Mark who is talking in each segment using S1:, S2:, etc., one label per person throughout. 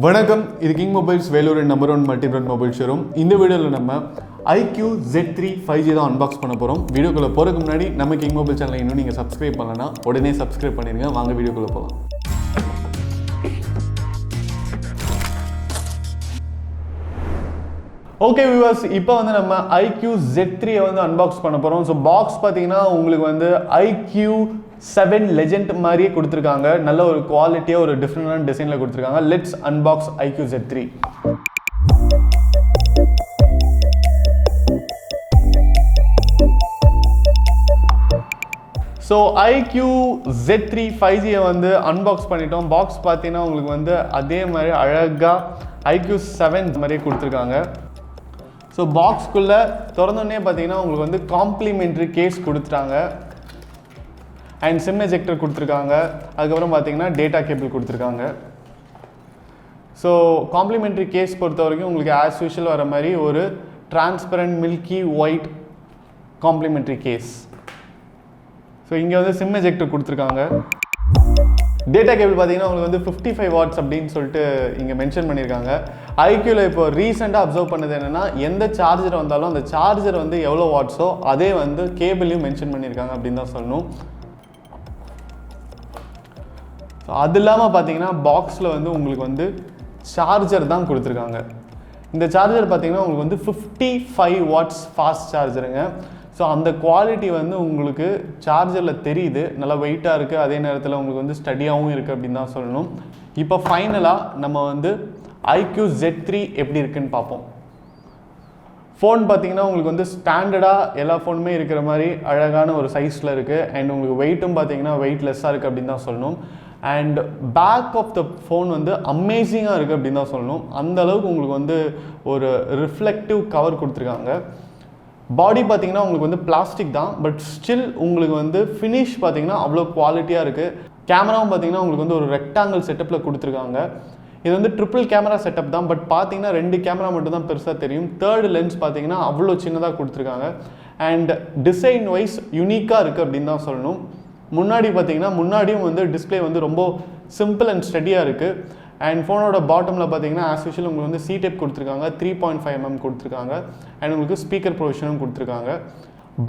S1: வணக்கம், இது king mobiles Vellore number 1 multi brand mobile showroom. இந்த வீடியோவில் நம்ம iQOO Z3 5G தான் அன்பாக்ஸ் பண்ண போகிறோம். வீடியோக்குள்ளே போகிறதுக்கு முன்னாடி நம்ம கிங் மொபைல் சேனலை இன்னும் நீங்கள் சப்ஸ்கிரைப் பண்ணலன்னா உடனே சப்ஸ்கிரைப் பண்ணிடுங்க. வாங்க வீடியோக்குள்ளே போகலாம். ஓகே வியூவர்ஸ், இப்போ வந்து நம்ம iQOO Z3 வந்து அன்பாக்ஸ் பண்ண போகிறோம். ஸோ பாக்ஸ் பார்த்தீங்கன்னா உங்களுக்கு வந்து iQOO 7 லெஜெண்ட் மாதிரியே கொடுத்துருக்காங்க. நல்ல ஒரு குவாலிட்டியாக ஒரு டிஃப்ரெண்டான டிசைனில் கொடுத்துருக்காங்க. Let's unbox iQOO Z3. So iQOO Z3 5G வந்து அன்பாக்ஸ் பண்ணிட்டோம். பாக்ஸ் பார்த்தீங்கன்னா உங்களுக்கு வந்து அதே மாதிரி அழகாக iQOO 7 மாதிரியே கொடுத்துருக்காங்க. ஸோ பாக்ஸ்குள்ளே திறந்தோடனே பார்த்தீங்கன்னா உங்களுக்கு வந்து காம்ப்ளிமெண்ட்ரி கேஸ் கொடுத்துட்டாங்க அண்ட் சிம் எஜெக்டர் கொடுத்துருக்காங்க. அதுக்கப்புறம் பார்த்தீங்கன்னா டேட்டா கேபிள் கொடுத்துருக்காங்க. ஸோ காம்ப்ளிமெண்ட்ரி கேஸ் பொறுத்த வரைக்கும் உங்களுக்கு ஆஸ் யூஷுவல் வர மாதிரி ஒரு transparent milky white complimentary case. So இங்கே வந்து சிம் எஜெக்டர் கொடுத்துருக்காங்க. டேட்டா கேபிள் பார்த்தீங்கன்னா உங்களுக்கு வந்து 55 வாட்ஸ் அப்படின்னு சொல்லிட்டு இங்கே மென்ஷன் பண்ணியிருக்காங்க. iQOOல இப்போ ரீசெண்டாக அப்சர்வ் பண்ணது என்னென்னா, எந்த சார்ஜர் வந்தாலும் அந்த சார்ஜர் வந்து எவ்வளோ வாட்ஸோ அதே வந்து கேபிளையும் மென்ஷன் பண்ணியிருக்காங்க அப்படின்னு தான் சொல்லணும். ஸோ அது இல்லாமல் பார்த்தீங்கன்னா பாக்ஸில் வந்து உங்களுக்கு வந்து சார்ஜர் தான் கொடுத்துருக்காங்க. இந்த சார்ஜர் பார்த்தீங்கன்னா உங்களுக்கு வந்து 55 வாட்ஸ் ஃபாஸ்ட் சார்ஜருங்க. ஸோ அந்த குவாலிட்டி வந்து உங்களுக்கு சார்ஜரில் தெரியுது, நல்லா வெயிட்டாக இருக்குது, அதே நேரத்தில் உங்களுக்கு வந்து ஸ்டடியாகவும் இருக்குது அப்படின்னு தான் சொல்லணும். இப்போ ஃபைனலாக நம்ம வந்து iQOO Z3 எப்படி இருக்குன்னு பார்ப்போம். ஃபோன் பார்த்தீங்கன்னா உங்களுக்கு வந்து ஸ்டாண்டர்டாக எல்லா ஃபோனுமே இருக்கிற மாதிரி அழகான ஒரு சைஸில் இருக்குது. அண்ட் உங்களுக்கு வெயிட்டும் பார்த்தீங்கன்னா வெயிட்லெஸ்ஸாக இருக்குது அப்படின்னு தான் சொல்லணும். And back of the phone வந்து அமேசிங்காக இருக்குது அப்படின்னு தான் சொல்லணும். அந்தளவுக்கு உங்களுக்கு வந்து ஒரு ரிஃப்ளெக்டிவ் கவர் கொடுத்துருக்காங்க. பாடி பார்த்தீங்கன்னா உங்களுக்கு வந்து பிளாஸ்டிக் தான், பட் ஸ்டில் உங்களுக்கு வந்து ஃபினிஷ் பார்த்தீங்கன்னா அவ்வளோ குவாலிட்டியாக இருக்குது. கேமராவும் பார்த்தீங்கன்னா உங்களுக்கு வந்து ஒரு ரெக்டாங்கிள் செட்டப்பில் கொடுத்துருக்காங்க. இது வந்து ட்ரிபிள் கேமரா செட்டப் தான், பட் பார்த்தீங்கன்னா 2 கேமரா மட்டும் தான் பெருசாக தெரியும். தேர்ட் லென்ஸ் பார்த்தீங்கன்னா அவ்வளோ சின்னதாக கொடுத்துருக்காங்க. அண்ட் டிசைன் வைஸ் யூனிக்காக இருக்குது அப்படின்னு தான் சொல்லணும். முன்னாடி பார்த்தீங்கன்னா முன்னாடியும் வந்து டிஸ்பிளே வந்து ரொம்ப சிம்பிள் அண்ட் ஸ்டடியாக இருக்குது. அண்ட் ஃபோனோட பாட்டமில் பார்த்தீங்கன்னா ஆஸ் யூஷுவல் உங்களுக்கு வந்து C டைப் கொடுத்துருக்காங்க, 3.5mm கொடுத்துருக்காங்க. அண்ட் உங்களுக்கு ஸ்பீக்கர் ப்ரொவிஷனும் கொடுத்துருக்காங்க.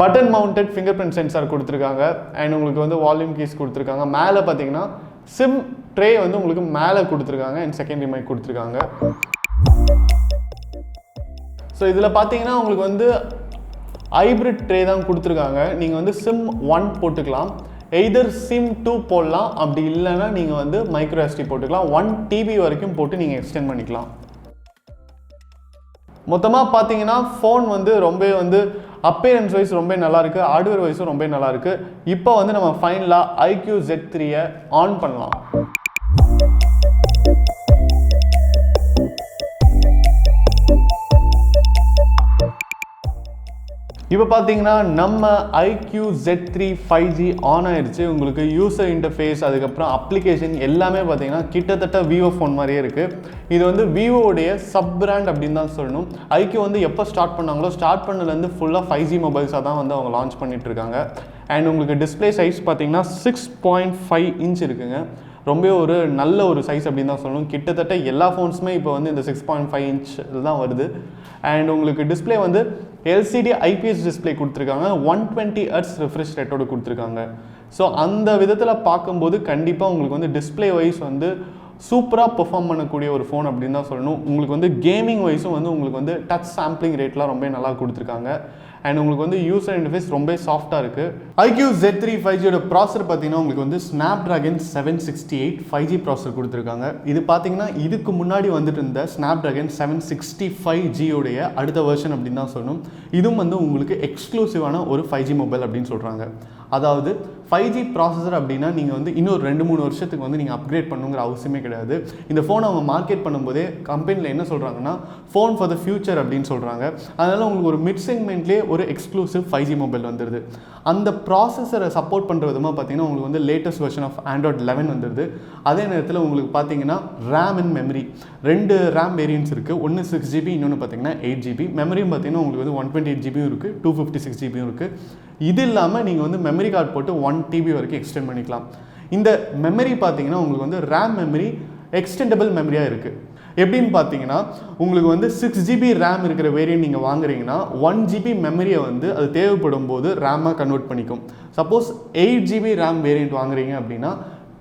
S1: Button mounted finger print sensor கொடுத்துருக்காங்க. அண்ட் உங்களுக்கு வந்து வால்யூம் கீஸ் கொடுத்துருக்காங்க. மேலே பார்த்தீங்கன்னா சிம் ட்ரே வந்து உங்களுக்கு மேலே கொடுத்துருக்காங்க அண்ட் செகண்டரி மைக் கொடுத்துருக்காங்க. ஸோ இதில் பார்த்தீங்கன்னா உங்களுக்கு வந்து ஹைப்ரிட் ட்ரே தான் கொடுத்துருக்காங்க. நீங்கள் வந்து SIM 1 போட்டுக்கலாம், எய்தர் SIM 2 போடலாம், அப்படி இல்லைன்னா நீங்கள் வந்து மைக்ரோ SD போட்டுக்கலாம். 1 TB வரைக்கும் போட்டு நீங்கள் எக்ஸ்டெண்ட் பண்ணிக்கலாம். மொத்தமாக பார்த்தீங்கன்னா ஃபோன் வந்து ரொம்ப வந்து அப்பேரன்ஸ் வைஸ் ரொம்ப நல்லாயிருக்கு, ஹார்ட்வேர் வைஸும் ரொம்ப நல்லாயிருக்கு. இப்போ வந்து நம்ம ஃபைனலாக iQOO Z3 ஆன் பண்ணலாம். இப்போ பார்த்தீங்கன்னா நம்ம iQOO Z3 5G ஆன் ஆயிடுச்சு. உங்களுக்கு யூசர் இன்டர்ஃபேஸ், அதுக்கப்புறம் அப்ளிகேஷன் எல்லாமே பார்த்தீங்கன்னா கிட்டத்தட்ட விவோ ஃபோன் மாதிரியே இருக்குது. இது வந்து விவோடைய சப் பிராண்ட் அப்படின்னு தான் சொல்லணும். iQOO வந்து எப்போ ஸ்டார்ட் பண்ணாங்களோ ஸ்டார்ட் பண்ணதுலேருந்து ஃபுல்லாக 5G மொபைல்ஸாக தான் வந்து அவங்க லான்ச் பண்ணிகிட்ருக்காங்க. அண்ட் உங்களுக்கு டிஸ்பிளே சைஸ் பார்த்தீங்கன்னா 6.5 இன்ச் இருக்குங்க. ரொம்ப ஒரு நல்ல ஒரு சைஸ் அப்படின்னு தான் சொல்லணும். கிட்டத்தட்ட எல்லா ஃபோன்ஸுமே இப்போ வந்து இந்த 6.5 இன்ச் தான் வருது. அண்ட் உங்களுக்கு டிஸ்பிளே வந்து LCD IPS டிஸ்பிளே கொடுத்துருக்காங்க. 120 Hz ரிஃப்ரெஷ் ரேட்டோடு கொடுத்துருக்காங்க. ஸோ அந்த விதத்தில் பார்க்கும்போது கண்டிப்பாக உங்களுக்கு வந்து டிஸ்பிளே வைஸ் வந்து சூப்பராக பெர்ஃபார்ம் பண்ணக்கூடிய ஒரு ஃபோன் அப்படின்னு தான் சொல்லணும். உங்களுக்கு வந்து கேமிங் வைஸும் வந்து உங்களுக்கு வந்து டச் சாம்பிளிங் ரேட்லாம் ரொம்ப நல்லா கொடுத்துருக்காங்க. அண்ட் உங்களுக்கு வந்து யூசர் இன்டர்ஃபேஸ் ரொம்ப சாஃப்டாக இருக்குது. iQOO Z3 5Gயோட ப்ராசர் பார்த்தீங்கன்னா உங்களுக்கு வந்து Snapdragon 768 5G ப்ராசர் கொடுத்துருக்காங்க. இது பார்த்தீங்கன்னா இதுக்கு முன்னாடி வந்துட்டு இருந்த Snapdragon 765G அடுத்த வெர்ஷன் அப்படின்னு தான் சொல்லணும். இதுவும் வந்து உங்களுக்கு எக்ஸ்க்ளூசிவான ஒரு 5G மொபைல் அப்படின்னு சொல்கிறாங்க. அதாவது 5G ப்ராசஸர் அப்படின்னா நீங்கள் வந்து இன்னொரு 2-3 வருஷத்துக்கு வந்து நீங்கள் அப்கிரேட் பண்ணுங்கிற அவசியமே கிடையாது. இந்த ஃபோனை அவங்க மார்க்கெட் பண்ணும்போதே கம்பெனியில் என்ன சொல்கிறாங்கன்னா ஃபோன் ஃபார் த ஃபியூச்சர் அப்படின்னு சொல்கிறாங்க. அதனால் உங்களுக்கு ஒரு மிட் செக்மெண்ட்லேயே ஒரு எக்ஸ்க்ளூசிவ் 5G மொபைல் வந்துடுது. அந்த ப்ராசஸரை சப்போர்ட் பண்ணுற விதமாக பார்த்தீங்கன்னா உங்களுக்கு வந்து லேட்டஸ்ட் வெர்ஷன் ஆஃப் Android 11 வந்துடுது. அதே நேரத்தில் உங்களுக்கு பார்த்தீங்கன்னா RAM and memory 2 RAM variants இருக்குது. ஒன்று 6GB, இன்னொன்று பார்த்தீங்கன்னா 8GB. மெமரியும் பார்த்தீங்கன்னா உங்களுக்கு வந்து 128GB இருக்குது, 256GB இருக்குது. இது இல்லாமல் நீங்கள் வந்து மெமரி கார்டு போட்டு 1 TB வரைக்கும் எக்ஸ்டெண்ட் பண்ணிக்கலாம். இந்த மெமரி பார்த்தீங்கன்னா உங்களுக்கு வந்து ரேம் மெமரி எக்ஸ்டெண்டபிள் மெமரியாக இருக்குது. எப்படின்னு பார்த்தீங்கன்னா உங்களுக்கு வந்து 6GB ரேம் இருக்கிற வேரியன்ட் நீங்கள் வாங்குறீங்கன்னா 1GB மெமரியை வந்து அது தேவைப்படும் போது ரேமாக கன்வெர்ட் பண்ணிக்கும். சப்போஸ் 8GB ரேம் வேரியன்ட் வாங்குறீங்க அப்படின்னா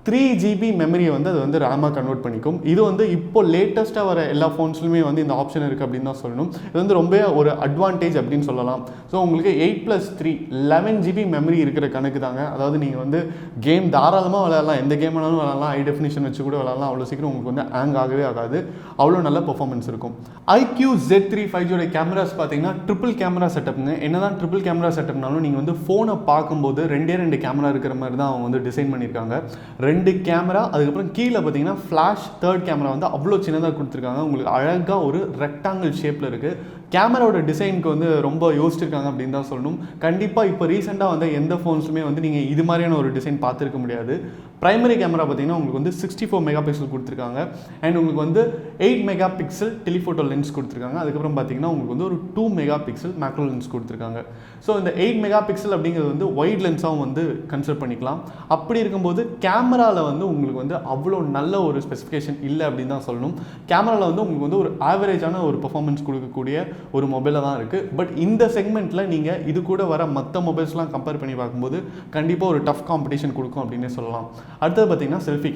S1: 3GB மெமரியை வந்து அது வந்து ரேமாக கன்வெர்ட் பண்ணிக்கும். இது வந்து இப்போ லேட்டஸ்ட்டாக வர எல்லா ஃபோன்ஸ்லையுமே வந்து இந்த ஆப்ஷன் இருக்குது அப்படின்னு தான் சொல்லணும். இது வந்து ரொம்ப ஒரு அட்வான்டேஜ் அப்படின்னு சொல்லலாம். ஸோ உங்களுக்கு 8+3 11GB மெமரி இருக்கிற கணக்கு தாங்க. அதாவது நீங்கள் வந்து கேம் தாராளமாக விளையாடலாம், எந்த கேம் வேணாலும் விளையாடலாம், ஹை டெஃபினிஷன் வச்சு கூட விளையாடலாம். அவ்வளோ சீக்கிரம் உங்களுக்கு வந்து ஹேங் ஆகவே ஆகாது, அவ்வளோ நல்ல பெர்ஃபார்மன்ஸ் இருக்கும். iQOO Z3 5G கேமராஸ் பார்த்தீங்கன்னா ட்ரிபிள் கேமரா செட்டப்புங்க. என்ன தான் ட்ரிபிள் கேமரா செட்டப்னாலும் நீங்கள் வந்து ஃபோனை பார்க்கும்போது ரெண்டு கேமரா இருக்கிற மாதிரி தான் அவங்க வந்து டிசைன் பண்ணியிருக்காங்க. 2 கேமரா, அதுக்கப்புறம் கீழே பார்த்தீங்கன்னா ஃப்ளாஷ் தேர்ட் கேமரா வந்து அவ்வளோ சின்னதாக கொடுத்துருக்காங்க. உங்களுக்கு அழகாக ஒரு ரெக்டாங்கிள் ஷேப்பில் இருக்குது. கேமராவோட டிசைனுக்கு வந்து ரொம்ப யோசிச்சிருக்காங்க அப்படின்னு தான் சொல்லணும். கண்டிப்பாக இப்போ ரீசெண்டாக வந்து எந்த ஃபோன்ஸுமே வந்து நீங்கள் இது மாதிரியான ஒரு டிசைன் பார்த்துருக்க முடியாது. பிரைமரி கேமரா பார்த்தீங்கன்னா உங்களுக்கு வந்து 64 மெகா பிக்சல் கொடுத்துருக்காங்க. அண்ட் உங்களுக்கு வந்து 8 மெகா பிக்சல் டெலிஃபோட்டோ லென்ஸ் கொடுத்துருக்காங்க. அதுக்கப்புறம் பார்த்தீங்கன்னா உங்களுக்கு வந்து ஒரு 2 மெகா பிக்சல் மேக்ரோ லென்ஸ் கொடுத்துருக்காங்க. ஸோ இந்த 8 மெகா பிக்சல் அப்படிங்கிறது வந்து ஒயிட் லென்ஸாகவும் வந்து கன்சிடர் பண்ணிக்கலாம். அப்படி இருக்கும்போது கேமராவில் வந்து உங்களுக்கு வந்து அவ்வளோ நல்ல ஒரு ஸ்பெசிஃபிகேஷன் இல்லை அப்படின்னு தான் சொல்லணும். கேமராவில் வந்து உங்களுக்கு வந்து ஒரு ஆவரேஜான ஒரு பெர்ஃபார்மன்ஸ் கொடுக்கக்கூடிய ஒரு மொபைலாக தான் இருக்குது. பட் இந்த செக்மெண்ட்டில் நீங்கள் இது கூட வர மற்ற மொபைல்ஸ்லாம் கம்பேர் பண்ணி பார்க்கும்போது கண்டிப்பாக ஒரு டஃப் காம்படிஷன் கொடுக்கும் அப்படின்னே சொல்லலாம். அடுத்தது பார்த்தீங்கன்னா செல்ஃபி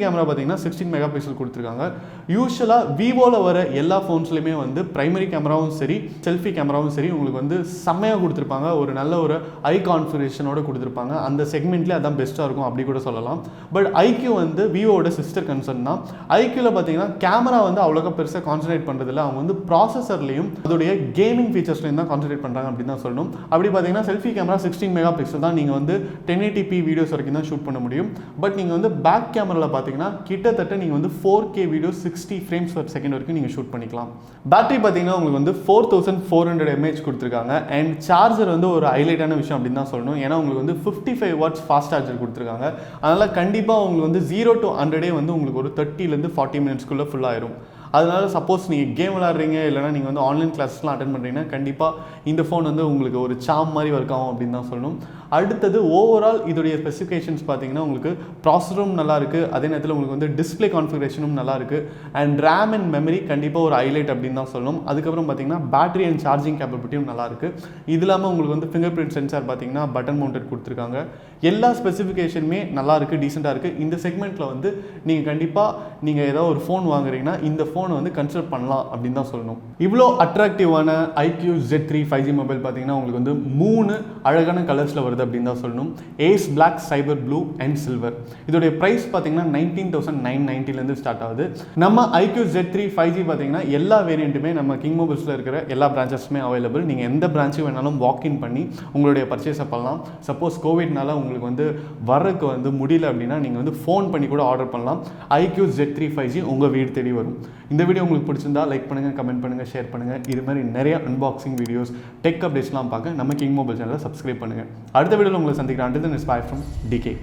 S1: கேமரா பார்த்தீங்கன்னா 16 மெகா பிக்சல் கொடுத்துருக்காங்க. யூஸ்வலாக விவோவில் வர எல்லா ஃபோன்ஸ்லையுமே வந்து பிரைமரி கேமராவும் சரி செல்ஃபி கேமராவும் சரி உங்களுக்கு வந்து செம்மையாக கொடுத்துருப்பாங்க. ஒரு நல்ல ஒரு ஐ கான்ஃபிகரேஷனோட கொடுத்துருப்பாங்க. அந்த செக்மெண்ட்லேயே அதான் பெஸ்ட்டாக இருக்கும் அப்படி கூட சொல்லலாம். பட் iQOO வந்து விவோட சிஸ்டர் கன்சர்ன் தான். iQOOவில் பார்த்தீங்கன்னா கேமரா வந்து அவ்வளோக்கா பெருசாக கான்சன்ட்ரேட் பண்ணுறதில்ல. அவங்க வந்து ப்ராசஸர்லையும் அதோடைய கேமிங் ஃபீச்சர்ஸ்லையும் தான் கான்சன்ட்ரேட் பண்ணுறாங்க அப்படின்னு தான் சொல்லணும். அப்படி பார்த்தீங்கன்னா செல்ஃபி கேமரா 16 மெகா பிக்சல் தான். நீங்கள் வந்து 1080p வீடியோஸ் வரைக்கும் தான் ஷூட் பண்ண முடியும். பட் நீங்கள் வந்து பேக் கேமராவில் பார்த்தீங்கன்னா கிட்டத்தட்ட நீங்கள் வந்து 4K video 60 frames per second வரைக்கும் நீங்கள் ஷூட் பண்ணிக்கலாம். பேட்டரி பார்த்தீங்கன்னா உங்களுக்கு வந்து 4400 mAh கொடுத்துருக்காங்க. அண்ட் சார்ஜர் வந்து ஒரு ஹைலைட்டான விஷயம் அப்படின்னு தான் சொல்லணும். ஏன்னா உங்களுக்கு வந்து 55 வாட்ஸ் ஃபாஸ்ட் சார்ஜர் கொடுத்துருக்காங்க. அதனால் கண்டிப்பாக உங்களுக்கு வந்து 0 to 100 வந்து உங்களுக்கு ஒரு 30 to 40 மினிட்ஸ்க்குள்ளே ஃபுல் ஆயிரும். அதனால சப்போஸ் நீங்கள் கேம் விளாட்றீங்க இல்லைனா நீங்கள் வந்து ஆன்லைன் கிளாஸஸ்லாம் அட்டென்ட் பண்ணுறீங்கன்னா கண்டிப்பாக இந்த ஃபோன் வந்து உங்களுக்கு ஒரு சாம் மாதிரி ஒர்க் ஆகும் அப்படின்னு தான் சொல்லணும். அடுத்தது ஓவரால் இதோடைய ஸ்பெசிஃபிகேஷன்ஸ் பார்த்தீங்கன்னா உங்களுக்கு ப்ராசஸரும் நல்லாயிருக்கு, அதே நேரத்தில் உங்களுக்கு வந்து டிஸ்பிளே கான்ஃபிகரேஷனும் நல்லாயிருக்கு. அண்ட் ரேம் அண்ட் மெமரி கண்டிப்பாக ஒரு ஹைலைட் அப்படின்னு தான் சொல்லணும். அதுக்கப்புறம் பார்த்தீங்கன்னா பேட்டரி அண்ட் சார்ஜிங் கேப்பபிலிட்டியும் நல்லாயிருக்கு. இது இல்லாமல் உங்களுக்கு வந்து ஃபிங்கர் பிரிண்ட் சென்சார் பார்த்தீங்கன்னா பட்டன் மவுண்டட் கொடுத்துருக்காங்க. எல்லா ஸ்பெசிஃபிகேஷனுமே நல்லாயிருக்கு, டீசெண்டாக இருக்குது. இந்த செக்மெண்ட்டில் வந்து நீங்கள் கண்டிப்பாக ஏதாவது ஒரு ஃபோன் வாங்குறீங்கன்னா இந்த ஃபோனை வந்து கன்சிடர் பண்ணலாம் அப்படின்னு தான் சொல்லணும். இவ்வளோ அட்ராக்டிவான iQOO Z3 5G மொபைல் பார்த்தீங்கன்னா உங்களுக்கு வந்து 3 அழகான கலர்ஸில் வருது அப்படின்னு தான் சொல்லணும். Ace black, cyber blue and silver. இதோடைய ப்ரைஸ் பார்த்தீங்கன்னா 19,990 ஸ்டார்ட் ஆகுது. நம்ம iQOO Z3 5G பார்த்தீங்கன்னா எல்லா வேரியண்ட்டுமே நம்ம கிங் மொபைல்ஸில் இருக்கிற எல்லா பிரான்ச்சஸுமே அவைலபிள். நீங்கள் எந்த பிரான்ச்சும் வேணாலும் வாக்இன் பண்ணி உங்களுடைய பர்ச்சேஸை பண்ணலாம். சப்போஸ் கோவிட்னால உங்களுக்கு வந்து வர்றதுக்கு வந்து முடியல அப்படின்னா நீங்கள் வந்து ஃபோன் பண்ணி கூட ஆர்டர் பண்ணலாம். iQOO Z3 5G உங்கள் வீடு தேடி வரும். இந்த வீடியோ உங்களுக்கு பிடிச்சிருந்தா லைக் பண்ணுங்கள், கமெண்ட் பண்ணுங்கள், ஷேர் பண்ணுங்கள். இது மாதிரி நிறைய அன்பாக்சிங் வீடியோஸ், டெக் அப்டேட்ஸ்லாம் பார்க்க நம்ம கிங் மொபைல் சேனலை சப்ஸ்கிரைப் பண்ணுங்கள். அடுத்த வீடியோவில் உங்களை சந்திக்கிறேன். Until then, it's bye from DK.